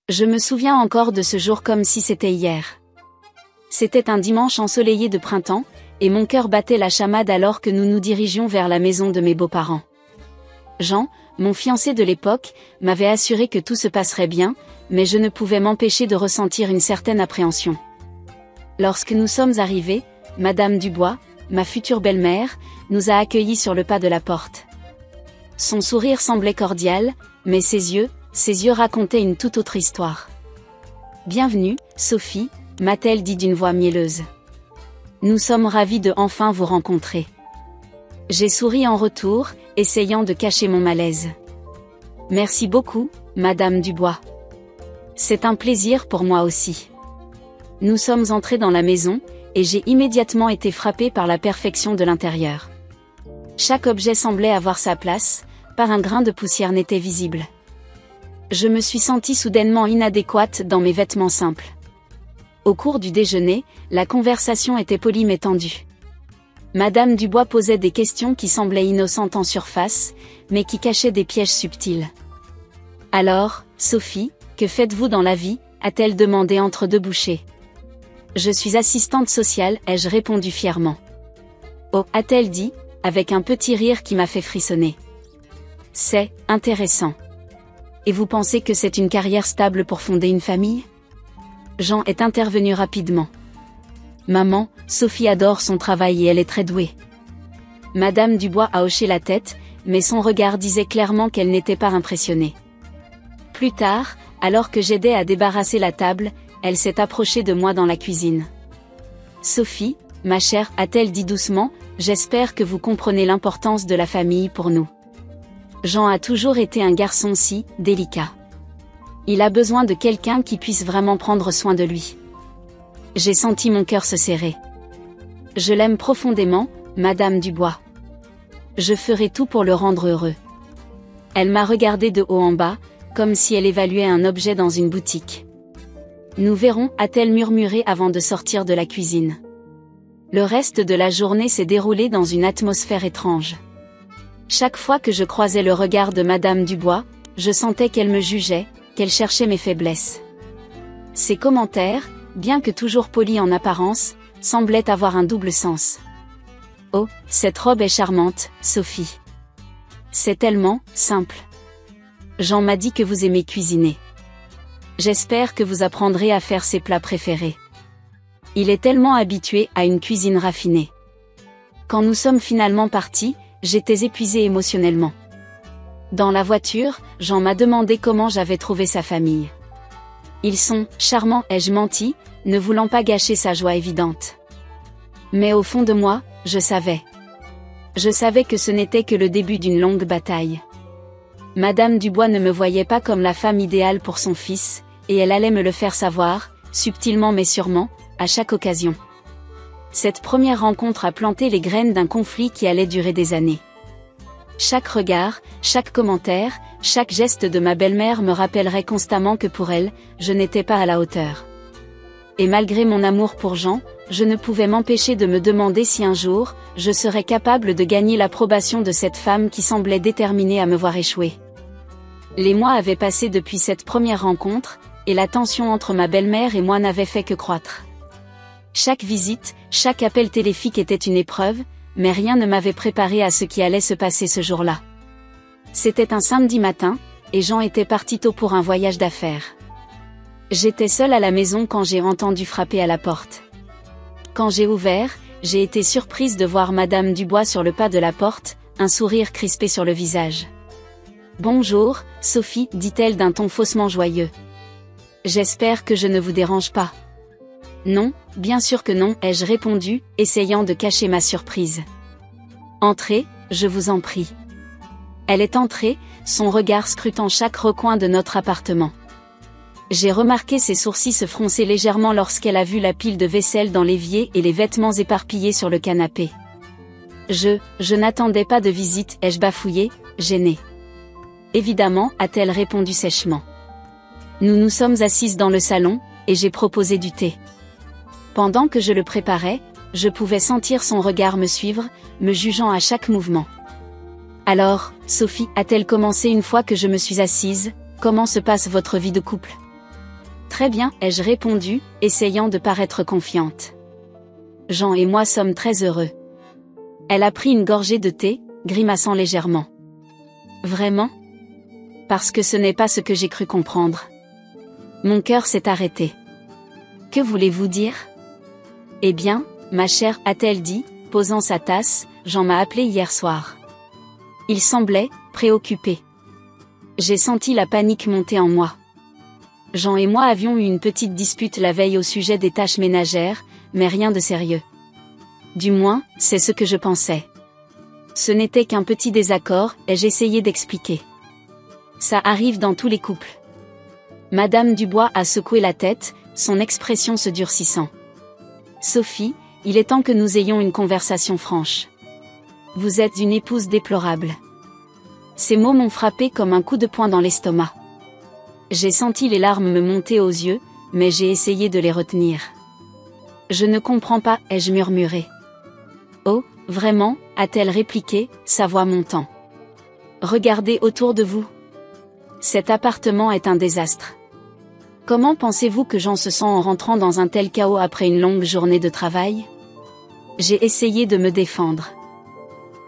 Je me souviens encore de ce jour comme si c'était hier. C'était un dimanche ensoleillé de printemps, et mon cœur battait la chamade alors que nous nous dirigions vers la maison de mes beaux-parents. Jean, mon fiancé de l'époque, m'avait assuré que tout se passerait bien, mais je ne pouvais m'empêcher de ressentir une certaine appréhension. Lorsque nous sommes arrivés, Madame Dubois, ma future belle-mère, nous a accueillis sur le pas de la porte. Son sourire semblait cordial, mais ses yeux racontaient une toute autre histoire. « Bienvenue, Sophie », m'a-t-elle dit d'une voix mielleuse. « Nous sommes ravis de enfin vous rencontrer. » J'ai souri en retour, essayant de cacher mon malaise. « Merci beaucoup, Madame Dubois. C'est un plaisir pour moi aussi. » Nous sommes entrés dans la maison, et j'ai immédiatement été frappée par la perfection de l'intérieur. Chaque objet semblait avoir sa place, pas un grain de poussière n'était visible. Je me suis sentie soudainement inadéquate dans mes vêtements simples. Au cours du déjeuner, la conversation était polie mais tendue. Madame Dubois posait des questions qui semblaient innocentes en surface, mais qui cachaient des pièges subtils. « Alors, Sophie, que faites-vous dans la vie » a-t-elle demandé entre deux bouchées. « Je suis assistante sociale » ai-je répondu fièrement. « Oh » a-t-elle dit, avec un petit rire qui m'a fait frissonner. « C'est intéressant. Et vous pensez que c'est une carrière stable pour fonder une famille ?» Jean est intervenu rapidement. « Maman, Sophie adore son travail et elle est très douée. » Madame Dubois a hoché la tête, mais son regard disait clairement qu'elle n'était pas impressionnée. Plus tard, alors que j'aidais à débarrasser la table, elle s'est approchée de moi dans la cuisine. « Sophie, ma chère, a-t-elle dit doucement, j'espère que vous comprenez l'importance de la famille pour nous. Jean a toujours été un garçon si délicat. Il a besoin de quelqu'un qui puisse vraiment prendre soin de lui. » J'ai senti mon cœur se serrer. « Je l'aime profondément, Madame Dubois. Je ferai tout pour le rendre heureux. » Elle m'a regardé de haut en bas, comme si elle évaluait un objet dans une boutique. « Nous verrons » a-t-elle murmuré avant de sortir de la cuisine. Le reste de la journée s'est déroulé dans une atmosphère étrange. Chaque fois que je croisais le regard de Madame Dubois, je sentais qu'elle me jugeait, qu'elle cherchait mes faiblesses. Ses commentaires, bien que toujours polis en apparence, semblaient avoir un double sens. « Oh, cette robe est charmante, Sophie. C'est tellement simple. Jean m'a dit que vous aimez cuisiner. J'espère que vous apprendrez à faire ses plats préférés. Il est tellement habitué à une cuisine raffinée. » Quand nous sommes finalement partis, j'étais épuisée émotionnellement. Dans la voiture, Jean m'a demandé comment j'avais trouvé sa famille. « Ils sont charmants » ai-je menti, ne voulant pas gâcher sa joie évidente. Mais au fond de moi, je savais. Je savais que ce n'était que le début d'une longue bataille. Madame Dubois ne me voyait pas comme la femme idéale pour son fils, et elle allait me le faire savoir, subtilement mais sûrement, à chaque occasion. Cette première rencontre a planté les graines d'un conflit qui allait durer des années. Chaque regard, chaque commentaire, chaque geste de ma belle-mère me rappellerait constamment que pour elle, je n'étais pas à la hauteur. Et malgré mon amour pour Jean, je ne pouvais m'empêcher de me demander si un jour, je serais capable de gagner l'approbation de cette femme qui semblait déterminée à me voir échouer. Les mois avaient passé depuis cette première rencontre, et la tension entre ma belle-mère et moi n'avait fait que croître. Chaque visite, chaque appel téléphonique était une épreuve, mais rien ne m'avait préparé à ce qui allait se passer ce jour-là. C'était un samedi matin, et Jean était parti tôt pour un voyage d'affaires. J'étais seule à la maison quand j'ai entendu frapper à la porte. Quand j'ai ouvert, j'ai été surprise de voir Madame Dubois sur le pas de la porte, un sourire crispé sur le visage. « Bonjour, Sophie » dit-elle d'un ton faussement joyeux. « J'espère que je ne vous dérange pas. » « Non, bien sûr que non » ai-je répondu, essayant de cacher ma surprise. « Entrez, je vous en prie. » Elle est entrée, son regard scrutant chaque recoin de notre appartement. J'ai remarqué ses sourcils se froncer légèrement lorsqu'elle a vu la pile de vaisselle dans l'évier et les vêtements éparpillés sur le canapé. Je n'attendais pas de visite, ai-je bafouillé, gênée. Évidemment, a-t-elle répondu sèchement. Nous nous sommes assises dans le salon, et j'ai proposé du thé. Pendant que je le préparais, je pouvais sentir son regard me suivre, me jugeant à chaque mouvement. « Alors, Sophie, a-t-elle commencé une fois que je me suis assise, comment se passe votre vie de couple ? Très bien, ai-je répondu, essayant de paraître confiante. Jean et moi sommes très heureux. Elle a pris une gorgée de thé, grimaçant légèrement. Vraiment ? Parce que ce n'est pas ce que j'ai cru comprendre. Mon cœur s'est arrêté. Que voulez-vous dire ? Eh bien, ma chère, a-t-elle dit, posant sa tasse, Jean m'a appelé hier soir. Il semblait préoccupé. J'ai senti la panique monter en moi. Jean et moi avions eu une petite dispute la veille au sujet des tâches ménagères, mais rien de sérieux. Du moins, c'est ce que je pensais. Ce n'était qu'un petit désaccord, et j'essayais d'expliquer. Ça arrive dans tous les couples. Madame Dubois a secoué la tête, son expression se durcissant. Sophie, il est temps que nous ayons une conversation franche. Vous êtes une épouse déplorable. Ces mots m'ont frappé comme un coup de poing dans l'estomac. J'ai senti les larmes me monter aux yeux, mais j'ai essayé de les retenir. Je ne comprends pas, ai-je murmuré. Oh, vraiment, a-t-elle répliqué, sa voix montant. Regardez autour de vous. Cet appartement est un désastre. Comment pensez-vous que Jean se sent en rentrant dans un tel chaos après une longue journée de travail ? J'ai essayé de me défendre.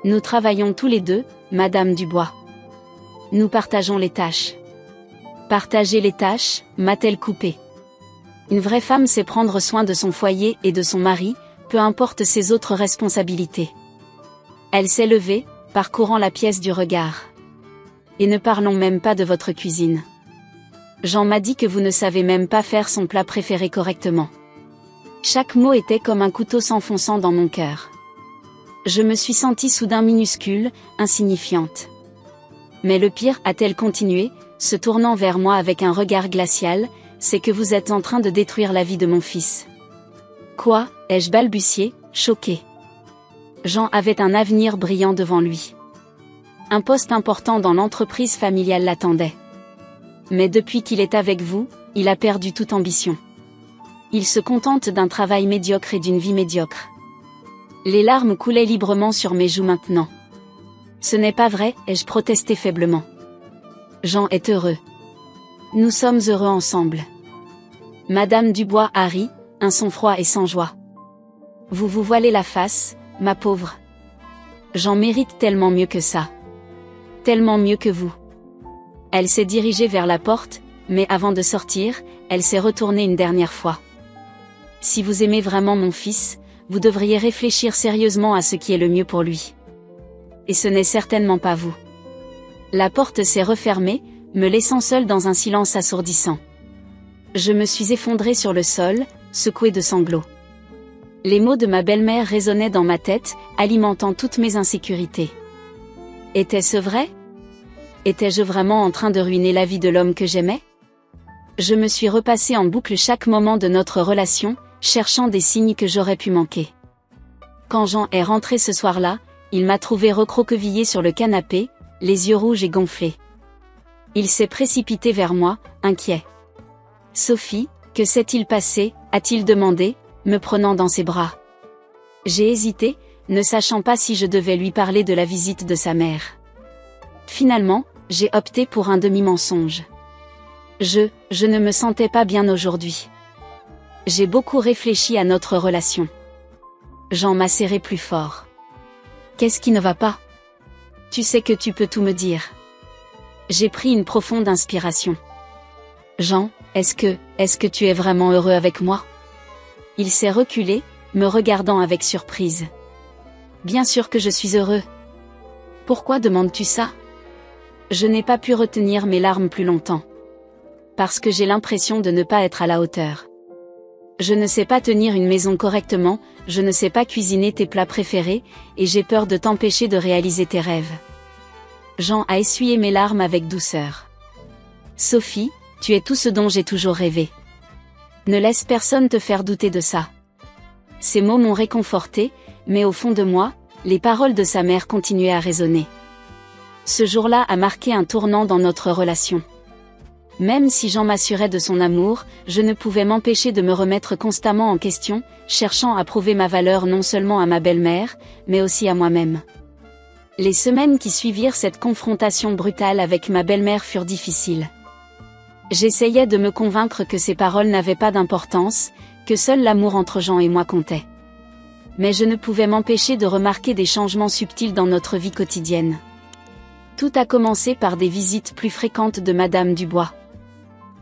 Nous travaillons tous les deux, Madame Dubois. Nous partageons les tâches. Partager les tâches, m'a-t-elle coupé. Une vraie femme sait prendre soin de son foyer et de son mari, peu importe ses autres responsabilités. Elle s'est levée, parcourant la pièce du regard. Et ne parlons même pas de votre cuisine. Jean m'a dit que vous ne savez même pas faire son plat préféré correctement. Chaque mot était comme un couteau s'enfonçant dans mon cœur. Je me suis sentie soudain minuscule, insignifiante. Mais le pire, a-t-elle continué, se tournant vers moi avec un regard glacial, c'est que vous êtes en train de détruire la vie de mon fils. Quoi ? Ai-je balbutié, choqué. Jean avait un avenir brillant devant lui. Un poste important dans l'entreprise familiale l'attendait. Mais depuis qu'il est avec vous, il a perdu toute ambition. Il se contente d'un travail médiocre et d'une vie médiocre. Les larmes coulaient librement sur mes joues maintenant. Ce n'est pas vrai, ai-je protesté faiblement. Jean est heureux. Nous sommes heureux ensemble. Madame Dubois a ri, un son froid et sans joie. Vous vous voilez la face, ma pauvre. Jean mérite tellement mieux que ça. Tellement mieux que vous. Elle s'est dirigée vers la porte, mais avant de sortir, elle s'est retournée une dernière fois. Si vous aimez vraiment mon fils, vous devriez réfléchir sérieusement à ce qui est le mieux pour lui. Et ce n'est certainement pas vous. La porte s'est refermée, me laissant seule dans un silence assourdissant. Je me suis effondrée sur le sol, secouée de sanglots. Les mots de ma belle-mère résonnaient dans ma tête, alimentant toutes mes insécurités. Était-ce vrai ? Étais-je vraiment en train de ruiner la vie de l'homme que j'aimais ? Je me suis repassée en boucle chaque moment de notre relation, cherchant des signes que j'aurais pu manquer. Quand Jean est rentré ce soir-là, il m'a trouvée recroquevillée sur le canapé, les yeux rouges et gonflés. Il s'est précipité vers moi, inquiet. « Sophie, que s'est-il passé ?» a-t-il demandé, me prenant dans ses bras. J'ai hésité, ne sachant pas si je devais lui parler de la visite de sa mère. Finalement, j'ai opté pour un demi-mensonge. Je ne me sentais pas bien aujourd'hui. J'ai beaucoup réfléchi à notre relation. Jean m'a serré plus fort. Qu'est-ce qui ne va pas ? Tu sais que tu peux tout me dire. J'ai pris une profonde inspiration. Jean, est-ce que tu es vraiment heureux avec moi ? Il s'est reculé, me regardant avec surprise. Bien sûr que je suis heureux. Pourquoi demandes-tu ça ? Je n'ai pas pu retenir mes larmes plus longtemps. Parce que j'ai l'impression de ne pas être à la hauteur. Je ne sais pas tenir une maison correctement, je ne sais pas cuisiner tes plats préférés, et j'ai peur de t'empêcher de réaliser tes rêves. Jean a essuyé mes larmes avec douceur. Sophie, tu es tout ce dont j'ai toujours rêvé. Ne laisse personne te faire douter de ça. Ces mots m'ont réconforté, mais au fond de moi, les paroles de sa mère continuaient à résonner. Ce jour-là a marqué un tournant dans notre relation. Même si Jean m'assurait de son amour, je ne pouvais m'empêcher de me remettre constamment en question, cherchant à prouver ma valeur non seulement à ma belle-mère, mais aussi à moi-même. Les semaines qui suivirent cette confrontation brutale avec ma belle-mère furent difficiles. J'essayais de me convaincre que ces paroles n'avaient pas d'importance, que seul l'amour entre Jean et moi comptait. Mais je ne pouvais m'empêcher de remarquer des changements subtils dans notre vie quotidienne. Tout a commencé par des visites plus fréquentes de Madame Dubois.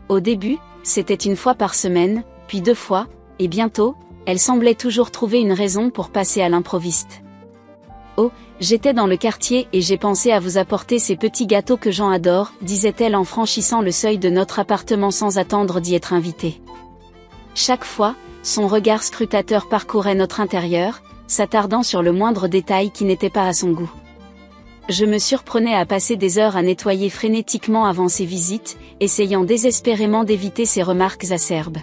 Au début, c'était une fois par semaine, puis 2 fois, et bientôt, elle semblait toujours trouver une raison pour passer à l'improviste. Oh, j'étais dans le quartier et j'ai pensé à vous apporter ces petits gâteaux que Jean adore, disait-elle en franchissant le seuil de notre appartement sans attendre d'y être invitée. Chaque fois, son regard scrutateur parcourait notre intérieur, s'attardant sur le moindre détail qui n'était pas à son goût. Je me surprenais à passer des heures à nettoyer frénétiquement avant ses visites, essayant désespérément d'éviter ses remarques acerbes.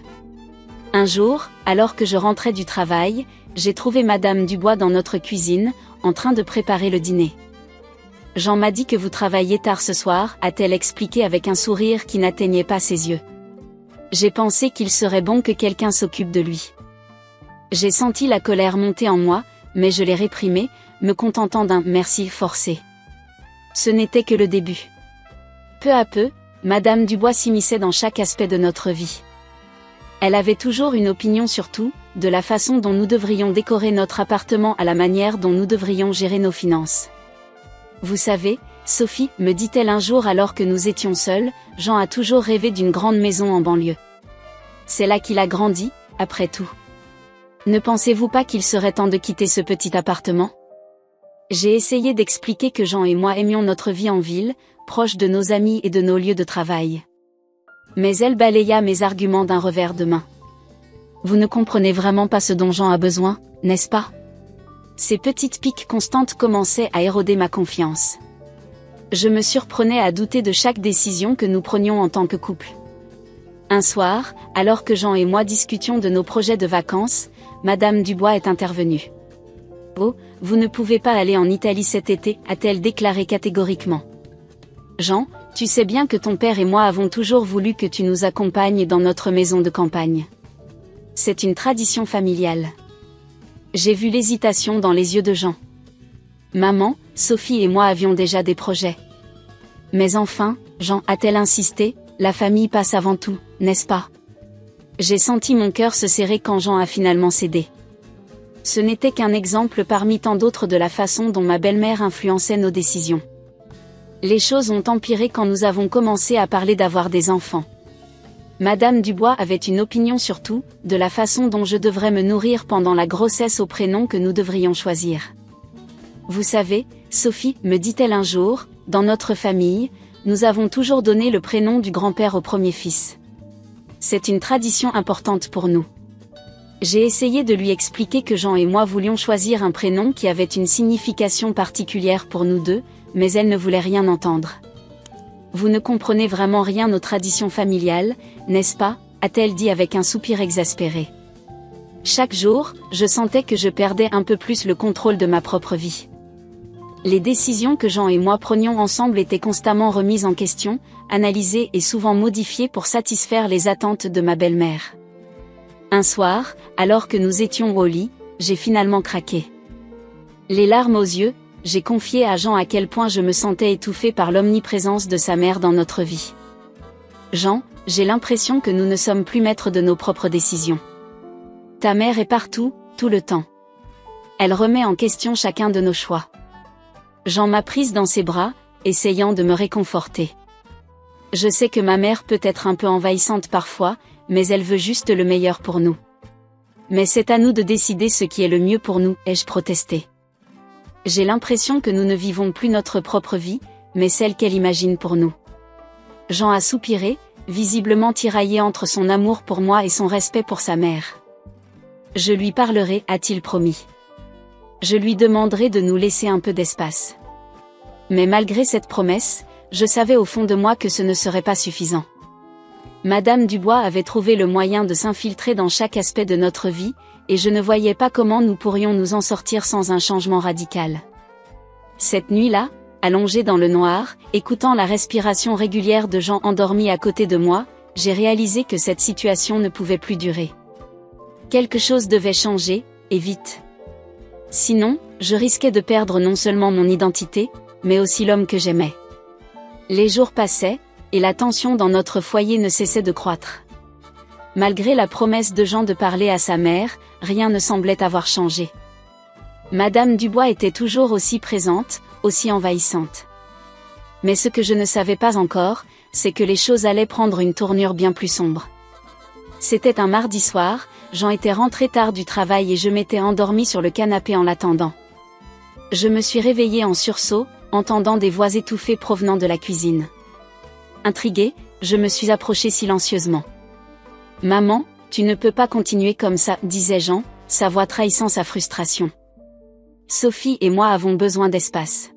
Un jour, alors que je rentrais du travail, j'ai trouvé Madame Dubois dans notre cuisine, en train de préparer le dîner. « Jean m'a dit que vous travailliez tard ce soir », a-t-elle expliqué avec un sourire qui n'atteignait pas ses yeux. J'ai pensé qu'il serait bon que quelqu'un s'occupe de lui. J'ai senti la colère monter en moi, mais je l'ai réprimée, me contentant d'un « merci » forcé. Ce n'était que le début. Peu à peu, Madame Dubois s'immisçait dans chaque aspect de notre vie. Elle avait toujours une opinion sur tout, de la façon dont nous devrions décorer notre appartement à la manière dont nous devrions gérer nos finances. Vous savez, Sophie, me dit-elle un jour alors que nous étions seuls, Jean a toujours rêvé d'une grande maison en banlieue. C'est là qu'il a grandi, après tout. Ne pensez-vous pas qu'il serait temps de quitter ce petit appartement ? J'ai essayé d'expliquer que Jean et moi aimions notre vie en ville, proche de nos amis et de nos lieux de travail. Mais elle balaya mes arguments d'un revers de main. Vous ne comprenez vraiment pas ce dont Jean a besoin, n'est-ce pas ? Ces petites piques constantes commençaient à éroder ma confiance. Je me surprenais à douter de chaque décision que nous prenions en tant que couple. Un soir, alors que Jean et moi discutions de nos projets de vacances, Madame Dubois est intervenue. « Oh, vous ne pouvez pas aller en Italie cet été », a-t-elle déclaré catégoriquement. « Jean, tu sais bien que ton père et moi avons toujours voulu que tu nous accompagnes dans notre maison de campagne. C'est une tradition familiale. » J'ai vu l'hésitation dans les yeux de Jean. Maman, Sophie et moi avions déjà des projets. Mais enfin, Jean, a-t-elle insisté, la famille passe avant tout, n'est-ce pas ? J'ai senti mon cœur se serrer quand Jean a finalement cédé. Ce n'était qu'un exemple parmi tant d'autres de la façon dont ma belle-mère influençait nos décisions. Les choses ont empiré quand nous avons commencé à parler d'avoir des enfants. Madame Dubois avait une opinion sur tout, de la façon dont je devrais me nourrir pendant la grossesse au prénom que nous devrions choisir. Vous savez, Sophie, me dit-elle un jour, dans notre famille, nous avons toujours donné le prénom du grand-père au premier fils. C'est une tradition importante pour nous. J'ai essayé de lui expliquer que Jean et moi voulions choisir un prénom qui avait une signification particulière pour nous deux, mais elle ne voulait rien entendre. Vous ne comprenez vraiment rien aux traditions familiales, n'est-ce pas ? A-t-elle dit avec un soupir exaspéré. Chaque jour, je sentais que je perdais un peu plus le contrôle de ma propre vie. Les décisions que Jean et moi prenions ensemble étaient constamment remises en question, analysées et souvent modifiées pour satisfaire les attentes de ma belle-mère. Un soir, alors que nous étions au lit, j'ai finalement craqué. Les larmes aux yeux, j'ai confié à Jean à quel point je me sentais étouffée par l'omniprésence de sa mère dans notre vie. Jean, j'ai l'impression que nous ne sommes plus maîtres de nos propres décisions. Ta mère est partout, tout le temps. Elle remet en question chacun de nos choix. Jean m'a prise dans ses bras, essayant de me réconforter. Je sais que ma mère peut être un peu envahissante parfois, mais elle veut juste le meilleur pour nous. Mais c'est à nous de décider ce qui est le mieux pour nous, ai-je protesté. J'ai l'impression que nous ne vivons plus notre propre vie, mais celle qu'elle imagine pour nous. Jean a soupiré, visiblement tiraillé entre son amour pour moi et son respect pour sa mère. Je lui parlerai, a-t-il promis. Je lui demanderai de nous laisser un peu d'espace. Mais malgré cette promesse, je savais au fond de moi que ce ne serait pas suffisant. Madame Dubois avait trouvé le moyen de s'infiltrer dans chaque aspect de notre vie, et je ne voyais pas comment nous pourrions nous en sortir sans un changement radical. Cette nuit-là, allongée dans le noir, écoutant la respiration régulière de Jean endormi à côté de moi, j'ai réalisé que cette situation ne pouvait plus durer. Quelque chose devait changer, et vite. Sinon, je risquais de perdre non seulement mon identité, mais aussi l'homme que j'aimais. Les jours passaient, et la tension dans notre foyer ne cessait de croître. Malgré la promesse de Jean de parler à sa mère, rien ne semblait avoir changé. Madame Dubois était toujours aussi présente, aussi envahissante. Mais ce que je ne savais pas encore, c'est que les choses allaient prendre une tournure bien plus sombre. C'était un mardi soir, Jean était rentré tard du travail et je m'étais endormie sur le canapé en l'attendant. Je me suis réveillée en sursaut, entendant des voix étouffées provenant de la cuisine. Intriguée, je me suis approchée silencieusement. « Maman, tu ne peux pas continuer comme ça, » disait Jean, sa voix trahissant sa frustration. « Sophie et moi avons besoin d'espace. »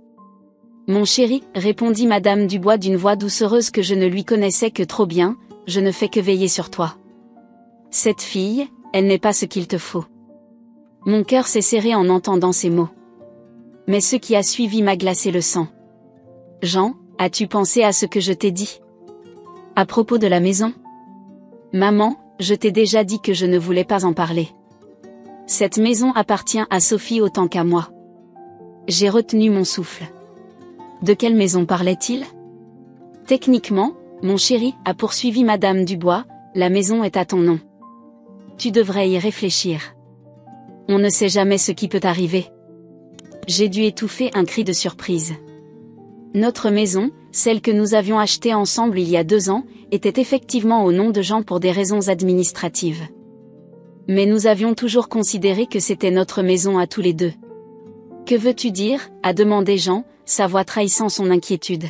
« Mon chéri, » répondit Madame Dubois d'une voix doucereuse que je ne lui connaissais que trop bien, « je ne fais que veiller sur toi. Cette fille, elle n'est pas ce qu'il te faut. » Mon cœur s'est serré en entendant ces mots. Mais ce qui a suivi m'a glacé le sang. « Jean, as-tu pensé à ce que je t'ai dit ? À propos de la maison ? » « Maman, je t'ai déjà dit que je ne voulais pas en parler. Cette maison appartient à Sophie autant qu'à moi. » J'ai retenu mon souffle. De quelle maison parlait-il ? Techniquement, mon chéri, a poursuivi Madame Dubois, la maison est à ton nom. Tu devrais y réfléchir. On ne sait jamais ce qui peut arriver. J'ai dû étouffer un cri de surprise. Notre maison, celle que nous avions achetée ensemble il y a 2 ans, était effectivement au nom de Jean pour des raisons administratives. Mais nous avions toujours considéré que c'était notre maison à tous les deux. « Que veux-tu dire ?» a demandé Jean, sa voix trahissant son inquiétude.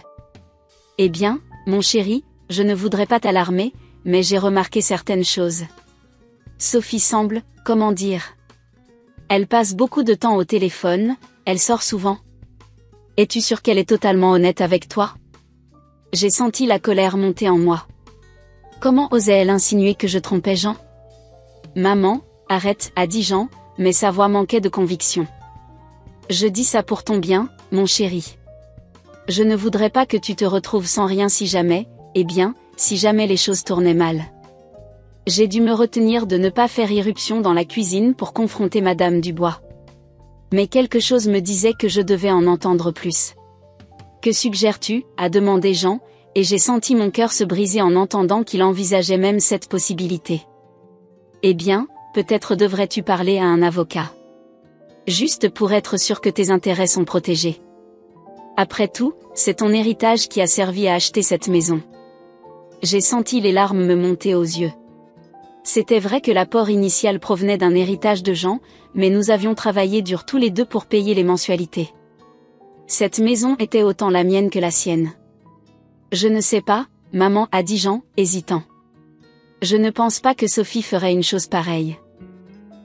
« Eh bien, mon chéri, je ne voudrais pas t'alarmer, mais j'ai remarqué certaines choses. Sophie semble, comment dire ? Elle passe beaucoup de temps au téléphone, elle sort souvent. Es-tu sûr qu'elle est totalement honnête avec toi ? » J'ai senti la colère monter en moi. Comment osait-elle insinuer que je trompais Jean ? « Maman, arrête, » a dit Jean, mais sa voix manquait de conviction. « Je dis ça pour ton bien, mon chéri. Je ne voudrais pas que tu te retrouves sans rien si jamais, eh bien, si jamais les choses tournaient mal. » J'ai dû me retenir de ne pas faire irruption dans la cuisine pour confronter Madame Dubois. Mais quelque chose me disait que je devais en entendre plus. « Que suggères-tu » a demandé Jean, et j'ai senti mon cœur se briser en entendant qu'il envisageait même cette possibilité. « Eh bien, peut-être devrais-tu parler à un avocat. Juste pour être sûr que tes intérêts sont protégés. Après tout, c'est ton héritage qui a servi à acheter cette maison. » J'ai senti les larmes me monter aux yeux. C'était vrai que l'apport initial provenait d'un héritage de Jean, mais nous avions travaillé dur tous les deux pour payer les mensualités. Cette maison était autant la mienne que la sienne. « Je ne sais pas, maman, » a dit Jean, hésitant. « Je ne pense pas que Sophie ferait une chose pareille. »«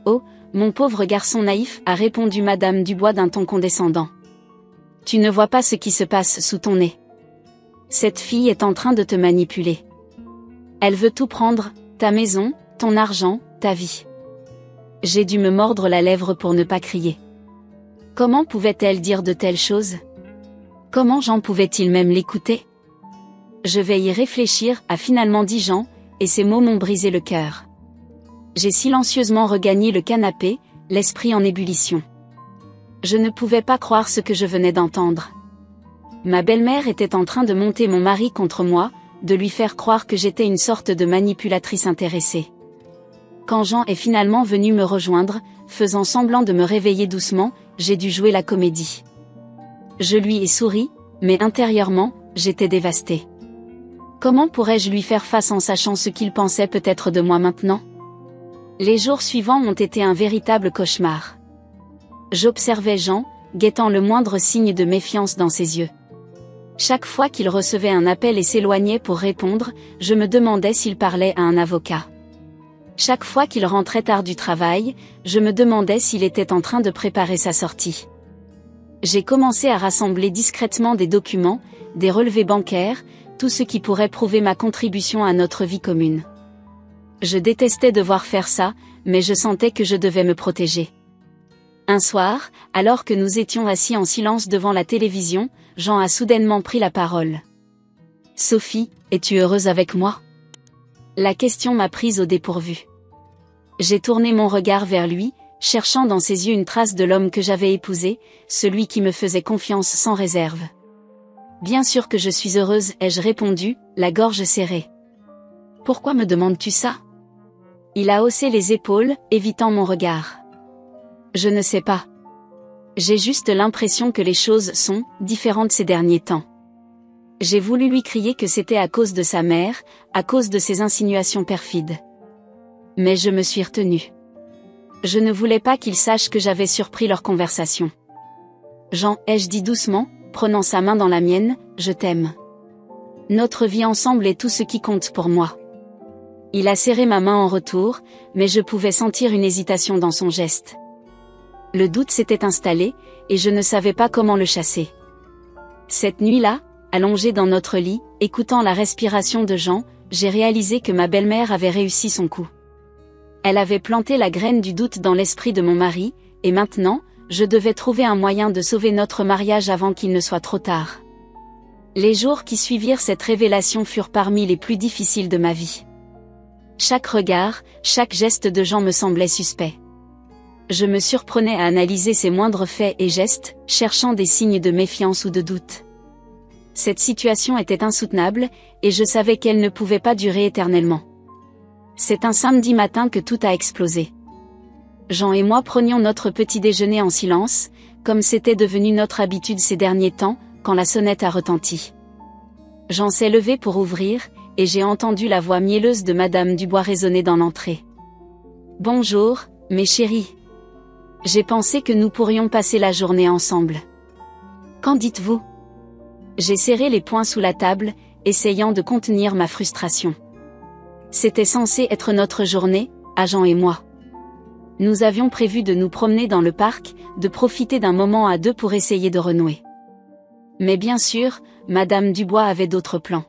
Oh, mon pauvre garçon naïf, » a répondu Madame Dubois d'un ton condescendant. « Tu ne vois pas ce qui se passe sous ton nez. Cette fille est en train de te manipuler. Elle veut tout prendre, ta maison, ton argent, ta vie. » J'ai dû me mordre la lèvre pour ne pas crier. Comment pouvait-elle dire de telles choses ? Comment Jean pouvait-il même l'écouter ? « Je vais y réfléchir, » a finalement dit Jean, et ces mots m'ont brisé le cœur. J'ai silencieusement regagné le canapé, l'esprit en ébullition. Je ne pouvais pas croire ce que je venais d'entendre. Ma belle-mère était en train de monter mon mari contre moi, de lui faire croire que j'étais une sorte de manipulatrice intéressée. Quand Jean est finalement venu me rejoindre, faisant semblant de me réveiller doucement, j'ai dû jouer la comédie. Je lui ai souri, mais intérieurement, j'étais dévastée. Comment pourrais-je lui faire face en sachant ce qu'il pensait peut-être de moi maintenant ? Les jours suivants ont été un véritable cauchemar. J'observais Jean, guettant le moindre signe de méfiance dans ses yeux. Chaque fois qu'il recevait un appel et s'éloignait pour répondre, je me demandais s'il parlait à un avocat. Chaque fois qu'il rentrait tard du travail, je me demandais s'il était en train de préparer sa sortie. J'ai commencé à rassembler discrètement des documents, des relevés bancaires, tout ce qui pourrait prouver ma contribution à notre vie commune. Je détestais devoir faire ça, mais je sentais que je devais me protéger. Un soir, alors que nous étions assis en silence devant la télévision, Jean a soudainement pris la parole. « Sophie, es-tu heureuse avec moi ?» La question m'a prise au dépourvu. J'ai tourné mon regard vers lui, cherchant dans ses yeux une trace de l'homme que j'avais épousé, celui qui me faisait confiance sans réserve. Bien sûr que je suis heureuse, ai-je répondu, la gorge serrée. Pourquoi me demandes-tu ça? Il a haussé les épaules, évitant mon regard. Je ne sais pas. J'ai juste l'impression que les choses sont différentes ces derniers temps. J'ai voulu lui crier que c'était à cause de sa mère, à cause de ses insinuations perfides. Mais je me suis retenue. Je ne voulais pas qu'il sache que j'avais surpris leur conversation. Jean, ai-je dit doucement, prenant sa main dans la mienne, je t'aime. Notre vie ensemble est tout ce qui compte pour moi. Il a serré ma main en retour, mais je pouvais sentir une hésitation dans son geste. Le doute s'était installé, et je ne savais pas comment le chasser. Cette nuit-là, allongée dans notre lit, écoutant la respiration de Jean, j'ai réalisé que ma belle-mère avait réussi son coup. Elle avait planté la graine du doute dans l'esprit de mon mari, et maintenant, je devais trouver un moyen de sauver notre mariage avant qu'il ne soit trop tard. Les jours qui suivirent cette révélation furent parmi les plus difficiles de ma vie. Chaque regard, chaque geste de Jean me semblait suspect. Je me surprenais à analyser ses moindres faits et gestes, cherchant des signes de méfiance ou de doute. Cette situation était insoutenable, et je savais qu'elle ne pouvait pas durer éternellement. C'est un samedi matin que tout a explosé. Jean et moi prenions notre petit déjeuner en silence, comme c'était devenu notre habitude ces derniers temps, quand la sonnette a retenti. Jean s'est levé pour ouvrir, et j'ai entendu la voix mielleuse de Madame Dubois résonner dans l'entrée. « Bonjour, mes chéris. J'ai pensé que nous pourrions passer la journée ensemble. Qu'en dites-vous » J'ai serré les poings sous la table, essayant de contenir ma frustration. C'était censé être notre journée, à Jean et moi. Nous avions prévu de nous promener dans le parc, de profiter d'un moment à deux pour essayer de renouer. Mais bien sûr, Madame Dubois avait d'autres plans.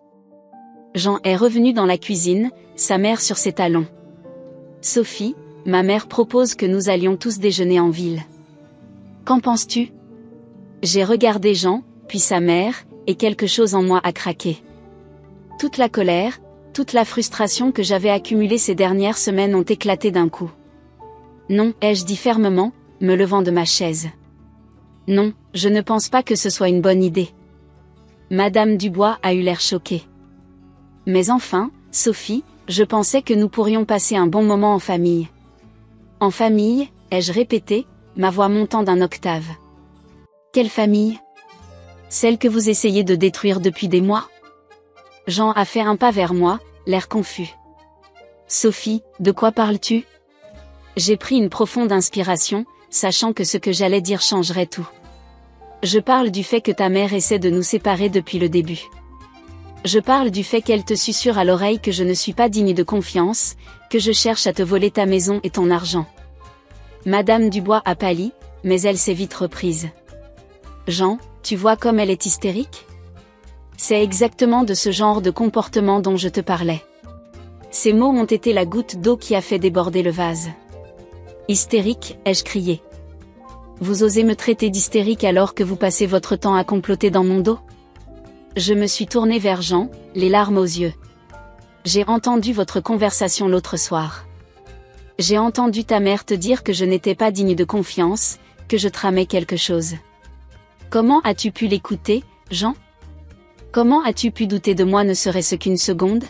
Jean est revenu dans la cuisine, sa mère sur ses talons. Sophie, ma mère propose que nous allions tous déjeuner en ville. Qu'en penses-tu? J'ai regardé Jean, puis sa mère, et quelque chose en moi a craqué. Toute la colère, toute la frustration que j'avais accumulée ces dernières semaines ont éclaté d'un coup. Non, ai-je dit fermement, me levant de ma chaise. Non, je ne pense pas que ce soit une bonne idée. Madame Dubois a eu l'air choquée. Mais enfin, Sophie, je pensais que nous pourrions passer un bon moment en famille. En famille, ai-je répété, ma voix montant d'un octave. Quelle famille? Celle que vous essayez de détruire depuis des mois? Jean a fait un pas vers moi, l'air confus. Sophie, de quoi parles-tu? J'ai pris une profonde inspiration, sachant que ce que j'allais dire changerait tout. Je parle du fait que ta mère essaie de nous séparer depuis le début. Je parle du fait qu'elle te susurre à l'oreille que je ne suis pas digne de confiance, que je cherche à te voler ta maison et ton argent. Madame Dubois a pâli, mais elle s'est vite reprise. Jean, tu vois comme elle est hystérique? C'est exactement de ce genre de comportement dont je te parlais. Ces mots ont été la goutte d'eau qui a fait déborder le vase. Hystérique, ai-je crié. Vous osez me traiter d'hystérique alors que vous passez votre temps à comploter dans mon dos? Je me suis tournée vers Jean, les larmes aux yeux. J'ai entendu votre conversation l'autre soir. J'ai entendu ta mère te dire que je n'étais pas digne de confiance, que je tramais quelque chose. Comment as-tu pu l'écouter, Jean? Comment as-tu pu douter de moi ne serait-ce qu'une seconde?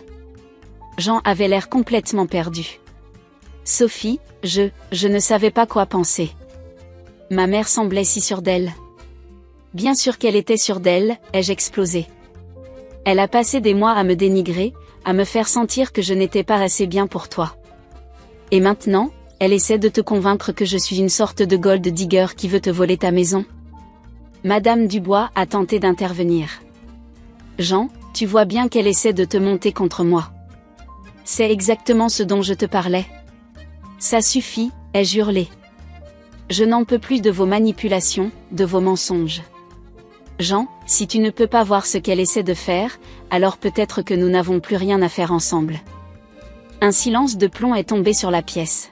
Jean avait l'air complètement perdu. Sophie, je ne savais pas quoi penser. Ma mère semblait si sûre d'elle. Bien sûr qu'elle était sûre d'elle, ai-je explosé. Elle a passé des mois à me dénigrer, à me faire sentir que je n'étais pas assez bien pour toi. Et maintenant, elle essaie de te convaincre que je suis une sorte de gold digger qui veut te voler ta maison. Madame Dubois a tenté d'intervenir. Jean, tu vois bien qu'elle essaie de te monter contre moi. C'est exactement ce dont je te parlais. Ça suffit, ai-je hurlé. Je n'en peux plus de vos manipulations, de vos mensonges. Jean, si tu ne peux pas voir ce qu'elle essaie de faire, alors peut-être que nous n'avons plus rien à faire ensemble. Un silence de plomb est tombé sur la pièce.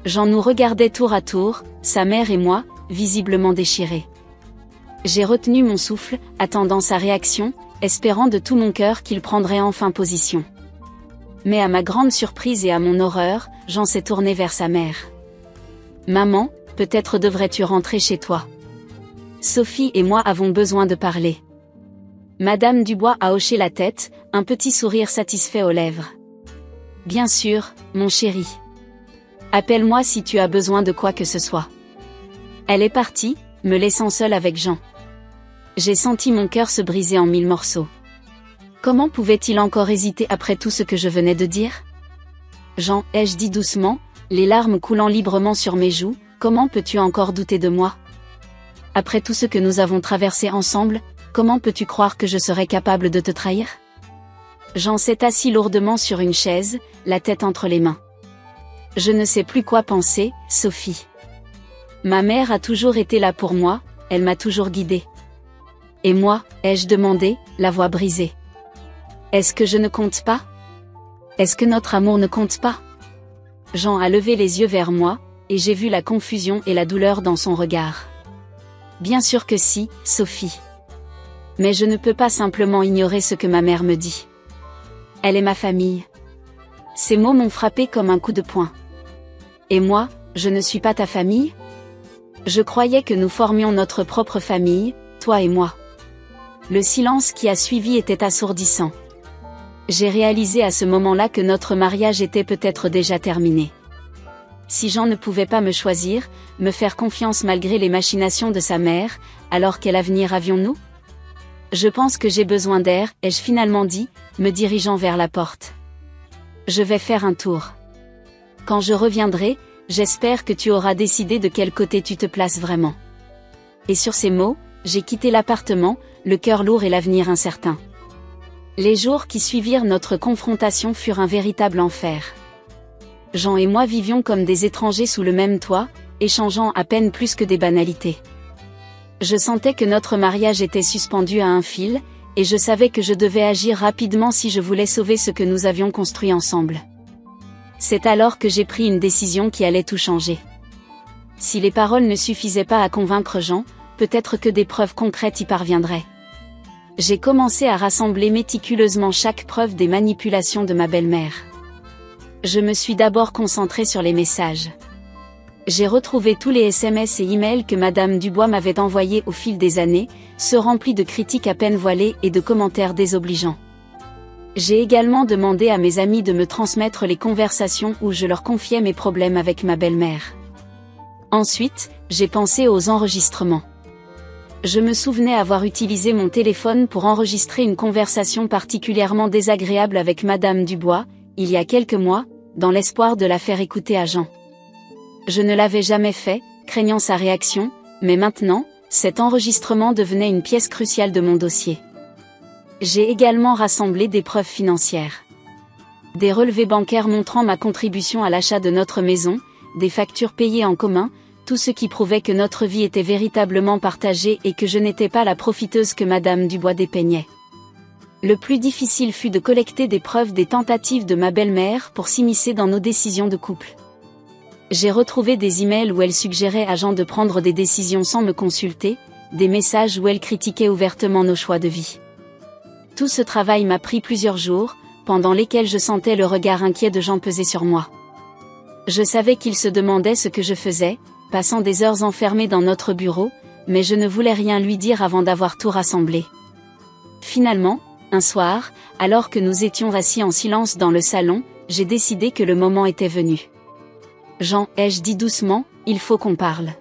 Jean nous regardait tour à tour, sa mère et moi, visiblement déchirés. J'ai retenu mon souffle, attendant sa réaction, espérant de tout mon cœur qu'il prendrait enfin position. Mais à ma grande surprise et à mon horreur, Jean s'est tourné vers sa mère. Maman, peut-être devrais-tu rentrer chez toi. Sophie et moi avons besoin de parler. Madame Dubois a hoché la tête, un petit sourire satisfait aux lèvres. Bien sûr, mon chéri. Appelle-moi si tu as besoin de quoi que ce soit. Elle est partie, me laissant seule avec Jean. J'ai senti mon cœur se briser en 1000 morceaux. Comment pouvait-il encore hésiter après tout ce que je venais de dire? Jean, ai-je dit doucement, les larmes coulant librement sur mes joues, comment peux-tu encore douter de moi? Après tout ce que nous avons traversé ensemble, comment peux-tu croire que je serais capable de te trahir? Jean s'est assis lourdement sur une chaise, la tête entre les mains. Je ne sais plus quoi penser, Sophie. Ma mère a toujours été là pour moi, elle m'a toujours guidée. Et moi, ai-je demandé, la voix brisée. Est-ce que je ne compte pas? Est-ce que notre amour ne compte pas? Jean a levé les yeux vers moi, et j'ai vu la confusion et la douleur dans son regard. Bien sûr que si, Sophie. Mais je ne peux pas simplement ignorer ce que ma mère me dit. Elle est ma famille. Ces mots m'ont frappé comme un coup de poing. Et moi, je ne suis pas ta famille? Je croyais que nous formions notre propre famille, toi et moi. Le silence qui a suivi était assourdissant. J'ai réalisé à ce moment-là que notre mariage était peut-être déjà terminé. Si Jean ne pouvait pas me choisir, me faire confiance malgré les machinations de sa mère, alors quel avenir avions-nous? Je pense que j'ai besoin d'air, ai-je finalement dit, me dirigeant vers la porte. Je vais faire un tour. Quand je reviendrai, j'espère que tu auras décidé de quel côté tu te places vraiment. Et sur ces mots, j'ai quitté l'appartement, le cœur lourd et l'avenir incertain. Les jours qui suivirent notre confrontation furent un véritable enfer. Jean et moi vivions comme des étrangers sous le même toit, échangeant à peine plus que des banalités. Je sentais que notre mariage était suspendu à un fil, et je savais que je devais agir rapidement si je voulais sauver ce que nous avions construit ensemble. C'est alors que j'ai pris une décision qui allait tout changer. Si les paroles ne suffisaient pas à convaincre Jean, peut-être que des preuves concrètes y parviendraient. J'ai commencé à rassembler méticuleusement chaque preuve des manipulations de ma belle-mère. Je me suis d'abord concentrée sur les messages. J'ai retrouvé tous les SMS et emails que Madame Dubois m'avait envoyés au fil des années, ceux remplis de critiques à peine voilées et de commentaires désobligeants. J'ai également demandé à mes amis de me transmettre les conversations où je leur confiais mes problèmes avec ma belle-mère. Ensuite, j'ai pensé aux enregistrements. Je me souvenais avoir utilisé mon téléphone pour enregistrer une conversation particulièrement désagréable avec Madame Dubois, il y a quelques mois, dans l'espoir de la faire écouter à Jean. Je ne l'avais jamais fait, craignant sa réaction, mais maintenant, cet enregistrement devenait une pièce cruciale de mon dossier. J'ai également rassemblé des preuves financières. Des relevés bancaires montrant ma contribution à l'achat de notre maison, des factures payées en commun, tout ce qui prouvait que notre vie était véritablement partagée et que je n'étais pas la profiteuse que Madame Dubois dépeignait. Le plus difficile fut de collecter des preuves des tentatives de ma belle-mère pour s'immiscer dans nos décisions de couple. J'ai retrouvé des emails où elle suggérait à Jean de prendre des décisions sans me consulter, des messages où elle critiquait ouvertement nos choix de vie. Tout ce travail m'a pris plusieurs jours, pendant lesquels je sentais le regard inquiet de Jean peser sur moi. Je savais qu'il se demandait ce que je faisais, passant des heures enfermées dans notre bureau, mais je ne voulais rien lui dire avant d'avoir tout rassemblé. Finalement, un soir, alors que nous étions assis en silence dans le salon, j'ai décidé que le moment était venu. Jean, ai-je dit doucement, il faut qu'on parle.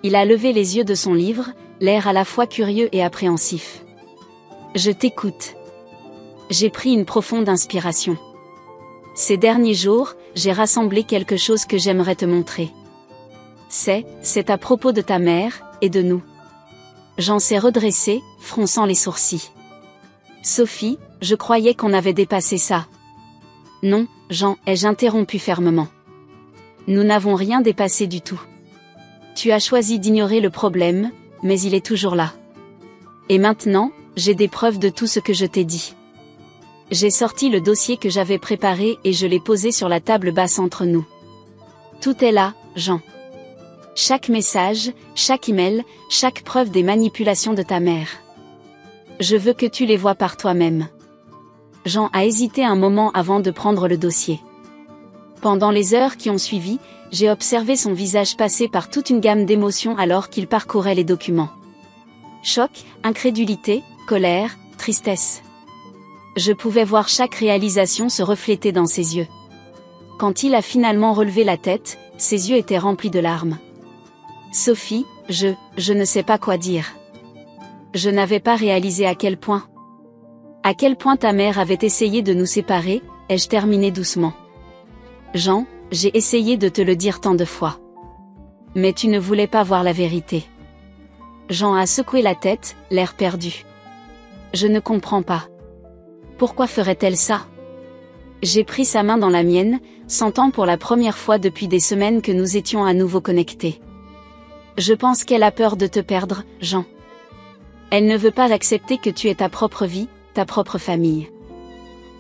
Il a levé les yeux de son livre, l'air à la fois curieux et appréhensif. Je t'écoute. J'ai pris une profonde inspiration. Ces derniers jours, j'ai rassemblé quelque chose que j'aimerais te montrer. C'est à propos de ta mère, et de nous. Jean s'est redressé, fronçant les sourcils. Sophie, je croyais qu'on avait dépassé ça. Non, Jean, ai-je interrompu fermement. Nous n'avons rien dépassé du tout. Tu as choisi d'ignorer le problème, mais il est toujours là. Et maintenant, j'ai des preuves de tout ce que je t'ai dit. J'ai sorti le dossier que j'avais préparé et je l'ai posé sur la table basse entre nous. Tout est là, Jean. Chaque message, chaque email, chaque preuve des manipulations de ta mère. Je veux que tu les vois par toi-même. Jean a hésité un moment avant de prendre le dossier. Pendant les heures qui ont suivi, j'ai observé son visage passer par toute une gamme d'émotions alors qu'il parcourait les documents. Choc, incrédulité, colère, tristesse. Je pouvais voir chaque réalisation se refléter dans ses yeux. Quand il a finalement relevé la tête, ses yeux étaient remplis de larmes. Sophie, je ne sais pas quoi dire. Je n'avais pas réalisé à quel point ta mère avait essayé de nous séparer, ai-je terminé doucement. Jean, j'ai essayé de te le dire tant de fois. Mais tu ne voulais pas voir la vérité. Jean a secoué la tête, l'air perdu. Je ne comprends pas. Pourquoi ferait-elle ça? J'ai pris sa main dans la mienne, sentant pour la première fois depuis des semaines que nous étions à nouveau connectés. Je pense qu'elle a peur de te perdre, Jean. Elle ne veut pas accepter que tu aies ta propre vie, ta propre famille.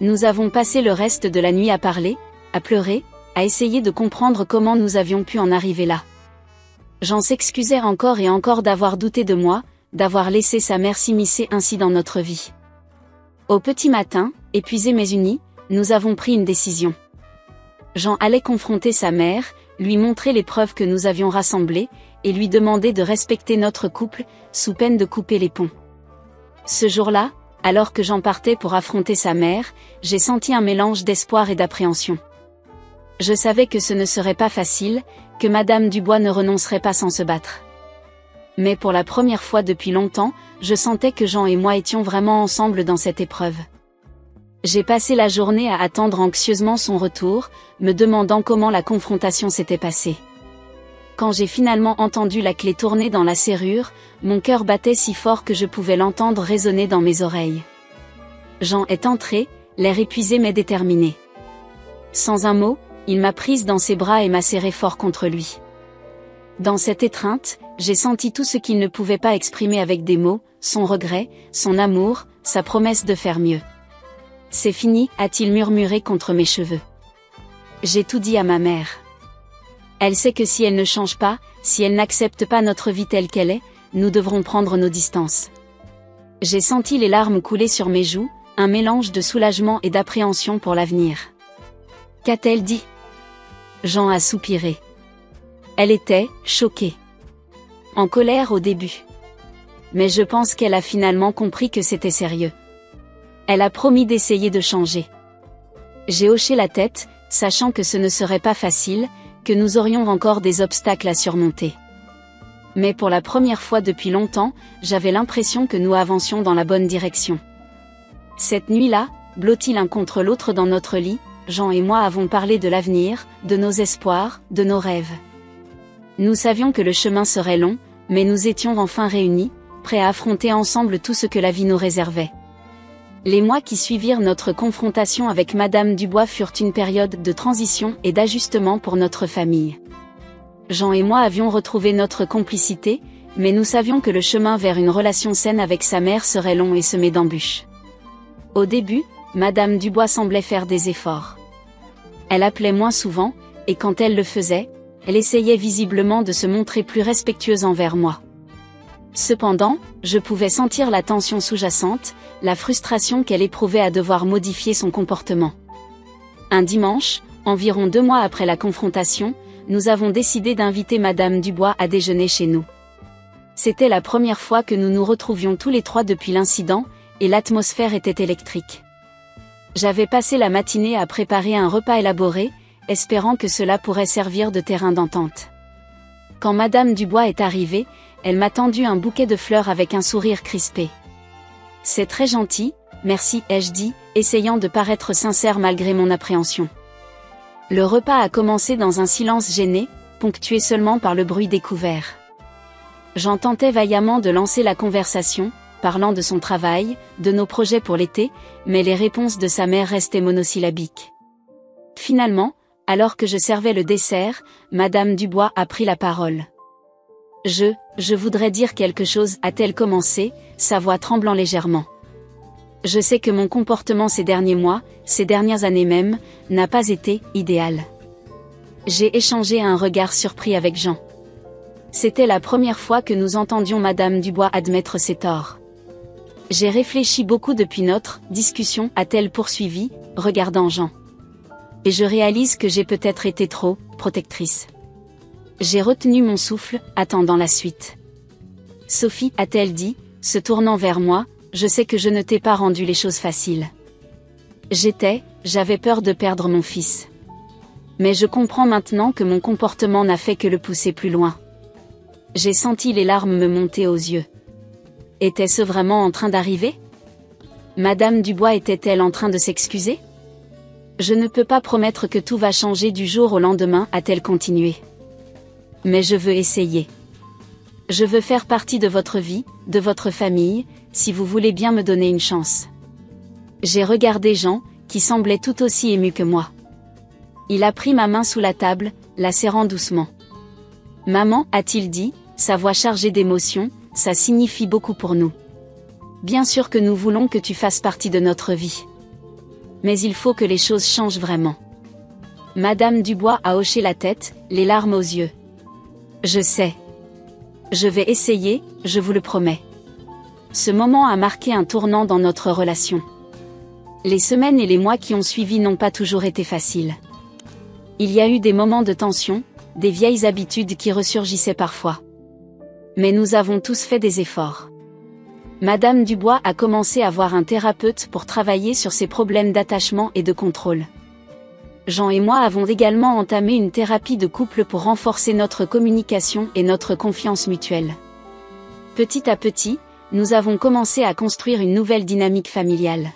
Nous avons passé le reste de la nuit à parler, à pleurer, à essayer de comprendre comment nous avions pu en arriver là. Jean s'excusait encore et encore d'avoir douté de moi, d'avoir laissé sa mère s'immiscer ainsi dans notre vie. Au petit matin, épuisés mais unis, nous avons pris une décision. Jean allait confronter sa mère, lui montrer les preuves que nous avions rassemblées, et lui demander de respecter notre couple, sous peine de couper les ponts. Ce jour-là, alors que Jean partait pour affronter sa mère, j'ai senti un mélange d'espoir et d'appréhension. Je savais que ce ne serait pas facile, que Madame Dubois ne renoncerait pas sans se battre. Mais pour la première fois depuis longtemps, je sentais que Jean et moi étions vraiment ensemble dans cette épreuve. J'ai passé la journée à attendre anxieusement son retour, me demandant comment la confrontation s'était passée. Quand j'ai finalement entendu la clé tourner dans la serrure, mon cœur battait si fort que je pouvais l'entendre résonner dans mes oreilles. Jean est entré, l'air épuisé mais déterminé. Sans un mot, il m'a prise dans ses bras et m'a serré fort contre lui. Dans cette étreinte, j'ai senti tout ce qu'il ne pouvait pas exprimer avec des mots, son regret, son amour, sa promesse de faire mieux. C'est fini, a-t-il murmuré contre mes cheveux. J'ai tout dit à ma mère. Elle sait que si elle ne change pas, si elle n'accepte pas notre vie telle qu'elle est, nous devrons prendre nos distances. J'ai senti les larmes couler sur mes joues, un mélange de soulagement et d'appréhension pour l'avenir. Qu'a-t-elle dit? Jean a soupiré. Elle était choquée. En colère au début. Mais je pense qu'elle a finalement compris que c'était sérieux. Elle a promis d'essayer de changer. J'ai hoché la tête, sachant que ce ne serait pas facile, que nous aurions encore des obstacles à surmonter. Mais pour la première fois depuis longtemps, j'avais l'impression que nous avancions dans la bonne direction. Cette nuit-là, blottis l'un contre l'autre dans notre lit, Jean et moi avons parlé de l'avenir, de nos espoirs, de nos rêves. Nous savions que le chemin serait long, mais nous étions enfin réunis, prêts à affronter ensemble tout ce que la vie nous réservait. Les mois qui suivirent notre confrontation avec Madame Dubois furent une période de transition et d'ajustement pour notre famille. Jean et moi avions retrouvé notre complicité, mais nous savions que le chemin vers une relation saine avec sa mère serait long et semé d'embûches. Au début, Madame Dubois semblait faire des efforts. Elle appelait moins souvent, et quand elle le faisait, elle essayait visiblement de se montrer plus respectueuse envers moi. Cependant, je pouvais sentir la tension sous-jacente, la frustration qu'elle éprouvait à devoir modifier son comportement. Un dimanche, environ 2 mois après la confrontation, nous avons décidé d'inviter Madame Dubois à déjeuner chez nous. C'était la première fois que nous nous retrouvions tous les trois depuis l'incident, et l'atmosphère était électrique. J'avais passé la matinée à préparer un repas élaboré, espérant que cela pourrait servir de terrain d'entente. Quand Madame Dubois est arrivée, elle m'a tendu un bouquet de fleurs avec un sourire crispé. « C'est très gentil, merci » ai-je dit, essayant de paraître sincère malgré mon appréhension. Le repas a commencé dans un silence gêné, ponctué seulement par le bruit des couverts. Jean tentait vaillamment de lancer la conversation, parlant de son travail, de nos projets pour l'été, mais les réponses de sa mère restaient monosyllabiques. Finalement, alors que je servais le dessert, Madame Dubois a pris la parole. Je voudrais dire quelque chose, a-t-elle commencé, sa voix tremblant légèrement. Je sais que mon comportement ces derniers mois, ces dernières années même, n'a pas été idéal. J'ai échangé un regard surpris avec Jean. C'était la première fois que nous entendions Madame Dubois admettre ses torts. J'ai réfléchi beaucoup depuis notre discussion, a-t-elle poursuivi, regardant Jean. Et je réalise que j'ai peut-être été trop protectrice. J'ai retenu mon souffle, attendant la suite. Sophie, a-t-elle dit, se tournant vers moi, je sais que je ne t'ai pas rendu les choses faciles. J'avais peur de perdre mon fils. Mais je comprends maintenant que mon comportement n'a fait que le pousser plus loin. J'ai senti les larmes me monter aux yeux. Était-ce vraiment en train d'arriver? Madame Dubois était-elle en train de s'excuser? Je ne peux pas promettre que tout va changer du jour au lendemain, a-t-elle continué. Mais je veux essayer. Je veux faire partie de votre vie, de votre famille, si vous voulez bien me donner une chance. J'ai regardé Jean, qui semblait tout aussi ému que moi. Il a pris ma main sous la table, la serrant doucement. Maman, a-t-il dit, sa voix chargée d'émotion, ça signifie beaucoup pour nous. Bien sûr que nous voulons que tu fasses partie de notre vie. Mais il faut que les choses changent vraiment. Madame Dubois a hoché la tête, les larmes aux yeux. Je sais. Je vais essayer, je vous le promets. Ce moment a marqué un tournant dans notre relation. Les semaines et les mois qui ont suivi n'ont pas toujours été faciles. Il y a eu des moments de tension, des vieilles habitudes qui ressurgissaient parfois. Mais nous avons tous fait des efforts. Madame Dubois a commencé à voir un thérapeute pour travailler sur ses problèmes d'attachement et de contrôle. Jean et moi avons également entamé une thérapie de couple pour renforcer notre communication et notre confiance mutuelle. Petit à petit, nous avons commencé à construire une nouvelle dynamique familiale.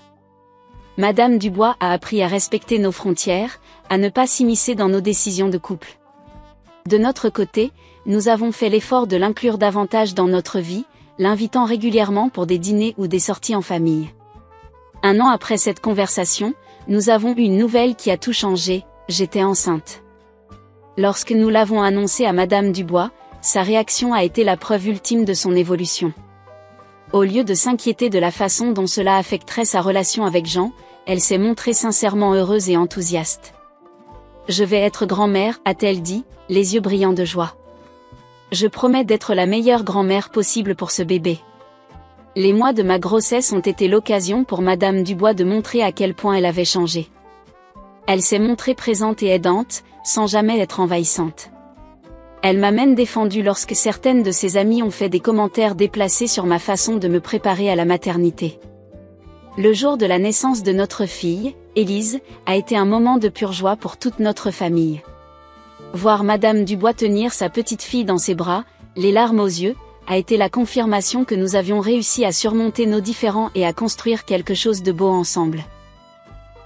Madame Dubois a appris à respecter nos frontières, à ne pas s'immiscer dans nos décisions de couple. De notre côté, nous avons fait l'effort de l'inclure davantage dans notre vie, l'invitant régulièrement pour des dîners ou des sorties en famille. 1 an après cette conversation, nous avons eu une nouvelle qui a tout changé, j'étais enceinte. Lorsque nous l'avons annoncé à Madame Dubois, sa réaction a été la preuve ultime de son évolution. Au lieu de s'inquiéter de la façon dont cela affecterait sa relation avec Jean, elle s'est montrée sincèrement heureuse et enthousiaste. Je vais être grand-mère, a-t-elle dit, les yeux brillants de joie. Je promets d'être la meilleure grand-mère possible pour ce bébé. Les mois de ma grossesse ont été l'occasion pour Madame Dubois de montrer à quel point elle avait changé. Elle s'est montrée présente et aidante, sans jamais être envahissante. Elle m'a même défendue lorsque certaines de ses amies ont fait des commentaires déplacés sur ma façon de me préparer à la maternité. Le jour de la naissance de notre fille, Élise, a été un moment de pure joie pour toute notre famille. Voir Madame Dubois tenir sa petite fille dans ses bras, les larmes aux yeux, a été la confirmation que nous avions réussi à surmonter nos différends et à construire quelque chose de beau ensemble.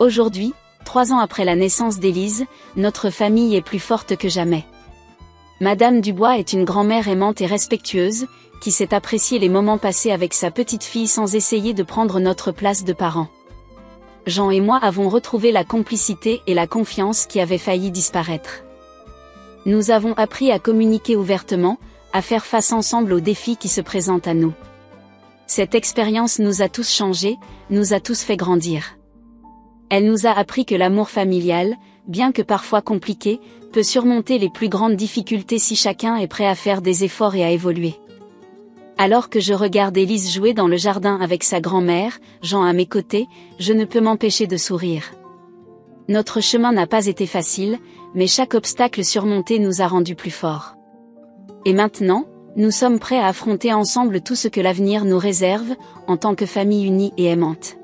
Aujourd'hui, 3 ans après la naissance d'Élise, notre famille est plus forte que jamais. Madame Dubois est une grand-mère aimante et respectueuse, qui sait apprécier les moments passés avec sa petite fille sans essayer de prendre notre place de parents. Jean et moi avons retrouvé la complicité et la confiance qui avaient failli disparaître. Nous avons appris à communiquer ouvertement, à faire face ensemble aux défis qui se présentent à nous. Cette expérience nous a tous changés, nous a tous fait grandir. Elle nous a appris que l'amour familial, bien que parfois compliqué, peut surmonter les plus grandes difficultés si chacun est prêt à faire des efforts et à évoluer. Alors que je regarde Élise jouer dans le jardin avec sa grand-mère, Jean à mes côtés, je ne peux m'empêcher de sourire. Notre chemin n'a pas été facile, mais chaque obstacle surmonté nous a rendus plus forts. Et maintenant, nous sommes prêts à affronter ensemble tout ce que l'avenir nous réserve, en tant que famille unie et aimante.